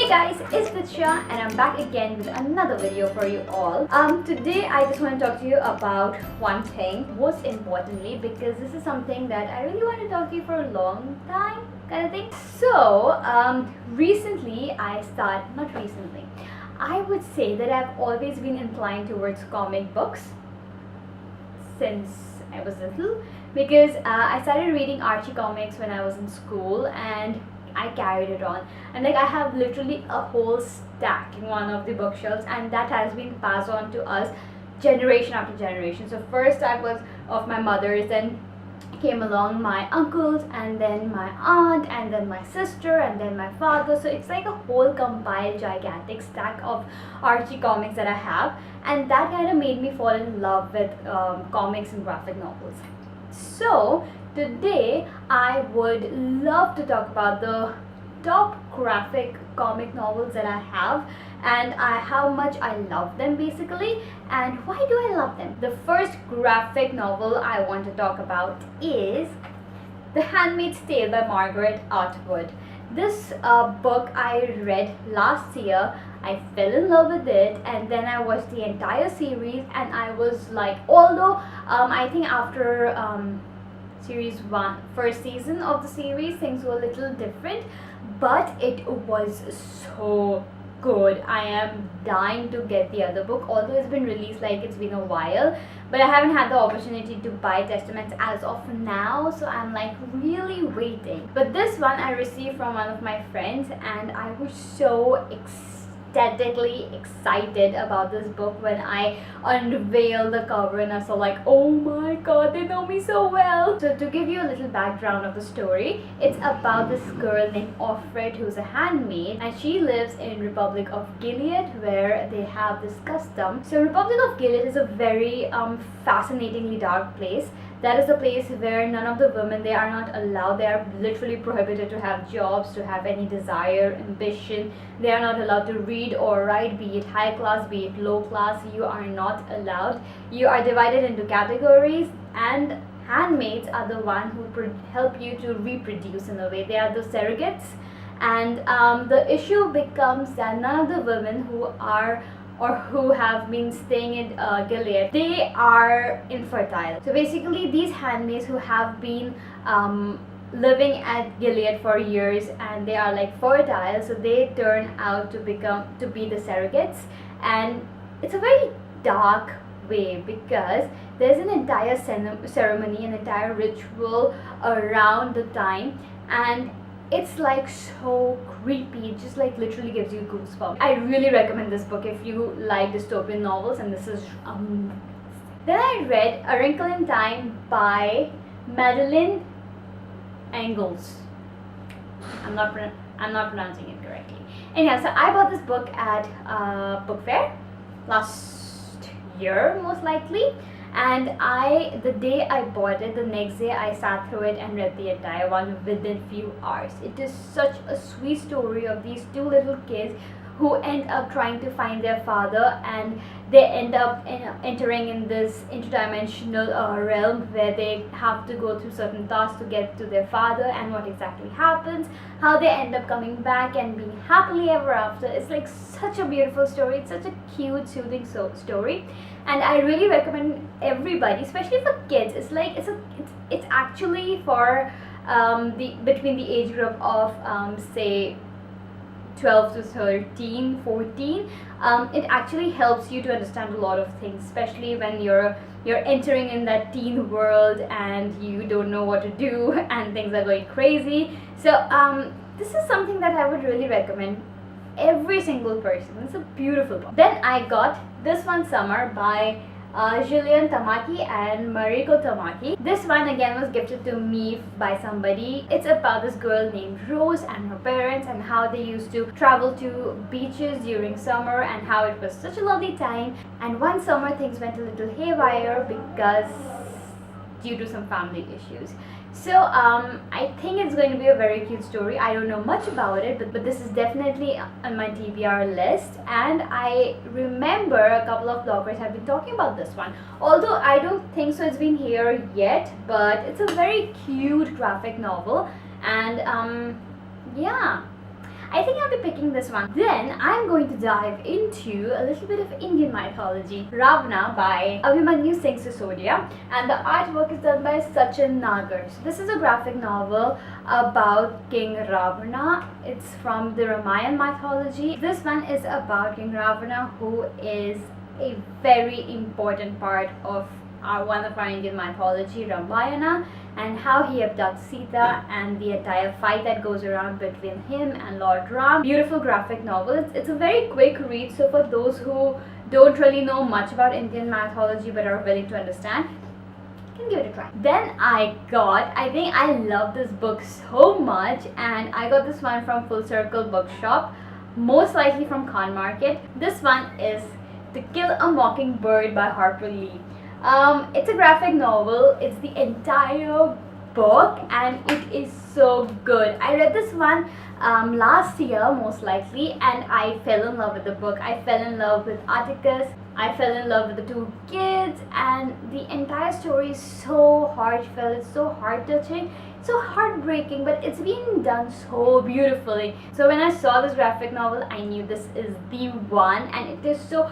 Hey guys, it's Vidya and I'm back again with another video for you all. Today I just want to talk to you about one thing, most importantly, because this is something that I really want to talk to you for a long time kind of thing. So, recently I would say that I've always been inclined towards comic books since I was little, because I started reading Archie comics when I was in school and I carried it on, and like I have literally a whole stack in one of the bookshelves, and that has been passed on to us generation after generation. So first I was of my mother's, then came along my uncles, and then my aunt, and then my sister, and then my father. So it's like a whole compiled gigantic stack of Archie comics that I have, and that kind of made me fall in love with comics and graphic novels. So today I would love to talk about the top graphic comic novels that I have, and how much I love them basically, and why do I love them. The first graphic novel I want to talk about is The Handmaid's Tale by Margaret Atwood. This book I read last year. I fell in love with it, and then I watched the entire series, and I was like, although I think after series 1, first season of the series, things were a little different, but it was so good. I am dying to get the other book, although it's been released, like it's been a while, but I haven't had the opportunity to buy Testaments as of now, so I'm like really waiting. But this one I received from one of my friends, and I was so ecstatically excited about this book when I unveiled the cover, and I saw like, oh my god, they know me so well. So to give you a little background of the story, it's about this girl named Offred who's a handmaid, and she lives in Republic of Gilead, where they have this custom. So Republic of Gilead is a very fascinatingly dark place. That is the place where none of the women, they are not allowed, they are literally prohibited to have jobs, to have any desire, ambition. They are not allowed to read or write, be it high class, be it low class. You are not allowed. You are divided into categories, and handmaids are the one who help you to reproduce in a way. They are the surrogates, and the issue becomes that none of the women who are or who have been staying in Gilead, they are infertile. So basically these handmaids who have been living at Gilead for years, and they are like fertile, so they turn out to be the surrogates. And it's a very dark way, because there's an entire ceremony, an entire ritual around the time, and it's like so creepy. It just like literally gives you goosebumps. I really recommend this book if you like dystopian novels, and this is Then I read A Wrinkle in Time by Madeline Engels. I'm not pronouncing it correctly. Anyhow, so I bought this book at book fair last year, most likely, and the day I bought it, the next day I sat through it and read the entire one within few hours. It is such a sweet story of these two little kids who end up trying to find their father, and they end up entering in this interdimensional realm where they have to go through certain tasks to get to their father, and what exactly happens, how they end up coming back and being happily ever after. It's like such a beautiful story. It's such a cute, soothing story, and I really recommend everybody, especially for kids. It's like it's actually for between the age group of say 12 to 13, 14. It actually helps you to understand a lot of things, especially when you're entering in that teen world and you don't know what to do and things are going crazy. So this is something that I would really recommend every single person. It's a beautiful book. Then I got This One Summer by Julian Tamaki and Mariko Tamaki. This one again was gifted to me by somebody. It's about this girl named Rose and her parents, and how they used to travel to beaches during summer, and how it was such a lovely time. And one summer things went a little haywire because due to some family issues. So I think it's going to be a very cute story. I don't know much about it, but this is definitely on my TBR list, and I remember a couple of bloggers have been talking about this one, although I don't think so it's been here yet. But it's a very cute graphic novel, and yeah, I think I'll be picking this one. Then I'm going to dive into a little bit of Indian mythology. Ravana by Abhimanyu Singh Sisodia, and the artwork is done by Sachin Nagar. So this is a graphic novel about King Ravana. It's from the Ramayana mythology. This one is about King Ravana, who is a very important part of one of our Indian mythology, Ramayana, and how he abducts Sita and the entire fight that goes around between him and Lord Ram. Beautiful graphic novel. It's a very quick read, so for those who don't really know much about Indian mythology but are willing to understand, you can give it a try. Then I think I love this book so much, and I got this one from Full Circle Bookshop, most likely from Khan Market. This one is To Kill a Mockingbird by Harper Lee. It's a graphic novel. It's the entire book and it is so good. I read this one last year most likely, and I fell in love with the book. I fell in love with Atticus. I fell in love with the two kids, and the entire story is so heartfelt. It's so heart-touching, so heartbreaking, but it's being done so beautifully. So when I saw this graphic novel, I knew this is the one, and it is so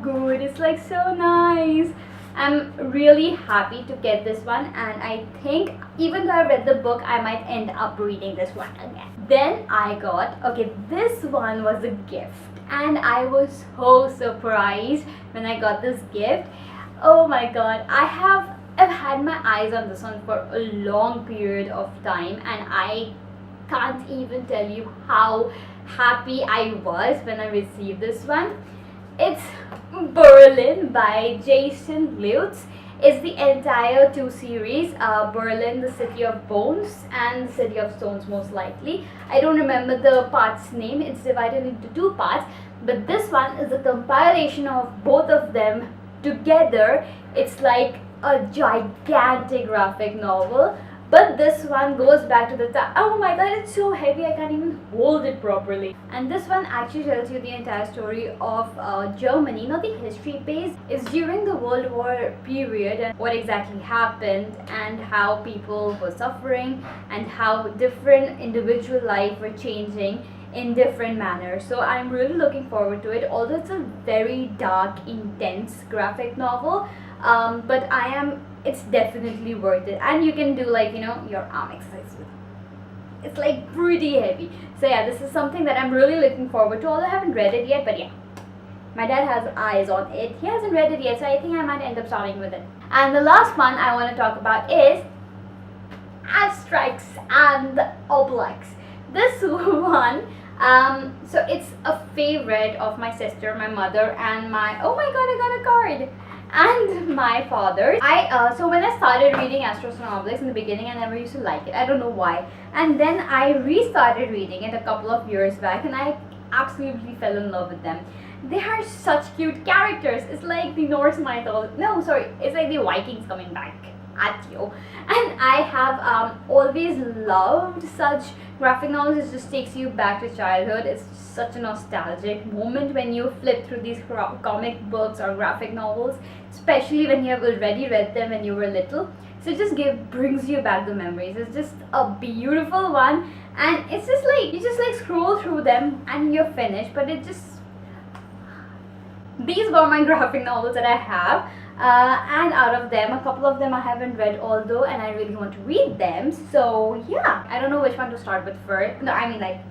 good. It's like so nice. I'm really happy to get this one, and I think even though I read the book, I might end up reading this one again. Then I got, okay, this one was a gift, and I was so surprised when I got this gift. Oh my god, I've had my eyes on this one for a long period of time, and I can't even tell you how happy I was when I received this one. It's Berlin by Jason Lutz. It's the entire two series, Berlin, the City of Bones, and the City of Stones most likely. I don't remember the part's name. It's divided into two parts, but this one is a compilation of both of them together. It's like a gigantic graphic novel, but this one goes back to the time. Oh my god, it's so heavy, I can't even hold it properly. And this one actually tells you the entire story of Germany, not the history page. It's during the World War period and what exactly happened and how people were suffering and how different individual life were changing in different manners. So I'm really looking forward to it, although it's a very dark, intense graphic novel. But it's definitely worth it, and you can do, like, you know, your arm exercise with it. It's like pretty heavy. So yeah, this is something that I'm really looking forward to, although I haven't read it yet. But yeah, my dad has eyes on it. He hasn't read it yet, so I think I might end up starting with it. And the last one I want to talk about is Asterix and Obelix. This one, so it's a favorite of my sister, my mother, and my, oh my god, I got a card, and my father. So when I started reading Asterix and Obelix in the beginning, I never used to like it. I don't know why. And then I restarted reading it a couple of years back, and I absolutely fell in love with them. They are such cute characters. It's like the Norse mythology. No, sorry, it's like the Vikings coming back at you. And I have always loved such graphic novels. It just takes you back to childhood. It's such a nostalgic moment when you flip through these comic books or graphic novels, especially when you have already read them when you were little. So it just brings you back the memories. It's just a beautiful one, and it's just like you just like scroll through them and you're finished. But it just, these were my graphic novels that I have. And out of them, a couple of them I haven't read although, and I really want to read them. So yeah, I don't know which one to start with first. No, I mean, like,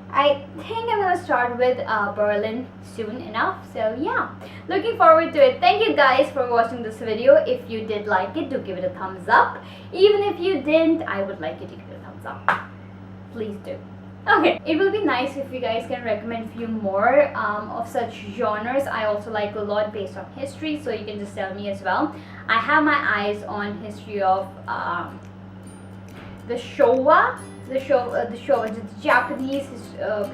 I think I'm gonna start with Berlin soon enough. So yeah, looking forward to it. Thank you guys for watching this video. If you did like it, do give it a thumbs up. Even if you didn't, I would like you to give it a thumbs up. Please do. Okay, it will be nice if you guys can recommend few more of such genres. I also like a lot based on history, so you can just tell me as well. I have my eyes on history of the Showa, the Japanese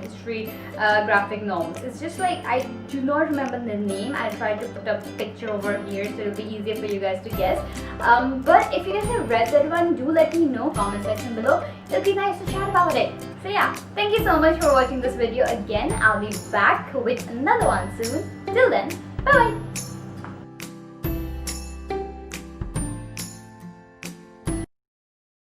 history graphic novels. It's just like, I do not remember the name. I'll try to put up a picture over here so it'll be easier for you guys to guess. But if you guys have read that one, do let me know, comment section below. It'll be nice to chat about it. So yeah, thank you so much for watching this video again. I'll be back with another one soon. Till then, bye bye.